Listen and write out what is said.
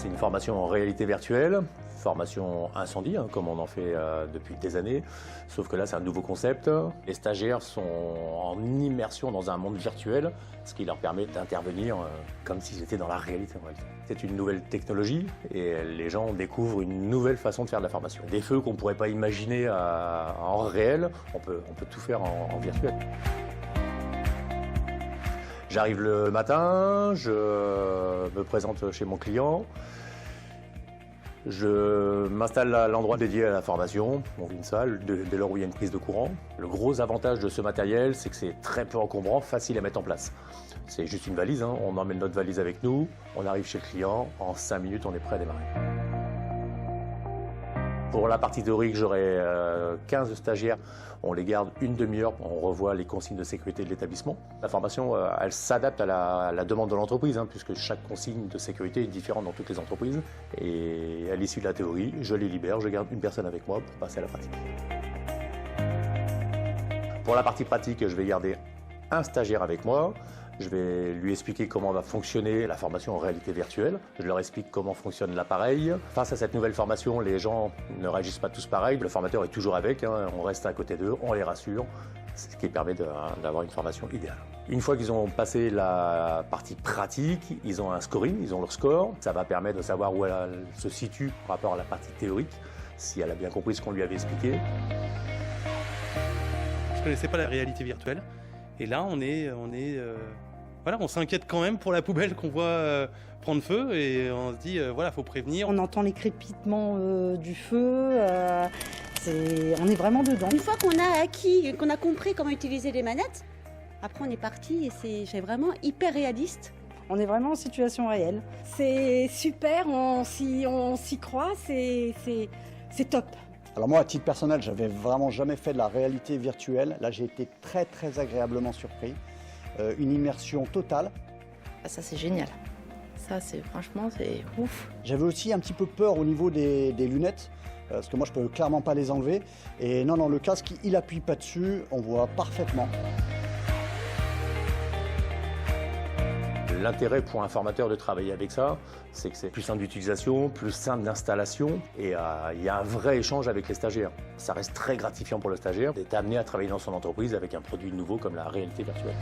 C'est une formation en réalité virtuelle, formation incendie, comme on en fait depuis des années, sauf que là c'est un nouveau concept. Les stagiaires sont en immersion dans un monde virtuel, ce qui leur permet d'intervenir comme s'ils étaient dans la réalité. C'est une nouvelle technologie et les gens découvrent une nouvelle façon de faire de la formation. Des feux qu'on ne pourrait pas imaginer en réel, on peut tout faire en virtuel. J'arrive le matin, je me présente chez mon client, je m'installe à l'endroit dédié à la formation, une salle, dès lors où il y a une prise de courant. Le gros avantage de ce matériel, c'est que c'est très peu encombrant, facile à mettre en place. C'est juste une valise, on emmène notre valise avec nous, on arrive chez le client, en 5 minutes on est prêt à démarrer. Pour la partie théorique, j'aurai 15 stagiaires. On les garde une demi-heure, on revoit les consignes de sécurité de l'établissement. La formation, elle s'adapte à la demande de l'entreprise, puisque chaque consigne de sécurité est différente dans toutes les entreprises. Et à l'issue de la théorie, je les libère, je garde une personne avec moi pour passer à la pratique. Pour la partie pratique, je vais garder un stagiaire avec moi. Je vais lui expliquer comment va fonctionner la formation en réalité virtuelle. Je leur explique comment fonctionne l'appareil. Face à cette nouvelle formation, les gens ne réagissent pas tous pareil. Le formateur est toujours avec, on reste à côté d'eux, on les rassure, ce qui permet d'avoir une formation idéale. Une fois qu'ils ont passé la partie pratique, ils ont un scoring, ils ont leur score. Ça va permettre de savoir où elle se situe par rapport à la partie théorique, si elle a bien compris ce qu'on lui avait expliqué. Je ne connaissais pas la réalité virtuelle. Et là, voilà, on s'inquiète quand même pour la poubelle qu'on voit prendre feu et on se dit, voilà, faut prévenir. On entend les crépitements du feu, on est vraiment dedans. Une fois qu'on a acquis, qu'on a compris comment utiliser les manettes, après on est parti et c'est vraiment hyper réaliste. On est vraiment en situation réelle. C'est super, on s'y croit, c'est top. Alors moi, à titre personnel, j'avais vraiment jamais fait de la réalité virtuelle. Là, j'ai été très très agréablement surpris. Une immersion totale. Ça, c'est génial. Ça, franchement, c'est ouf. J'avais aussi un petit peu peur au niveau des lunettes, parce que moi, je peux clairement pas les enlever. Et non, le casque, il appuie pas dessus, on voit parfaitement. L'intérêt pour un formateur de travailler avec ça, c'est que c'est plus simple d'utilisation, plus simple d'installation et il y a un vrai échange avec les stagiaires. Ça reste très gratifiant pour le stagiaire d'être amené à travailler dans son entreprise avec un produit nouveau comme la réalité virtuelle.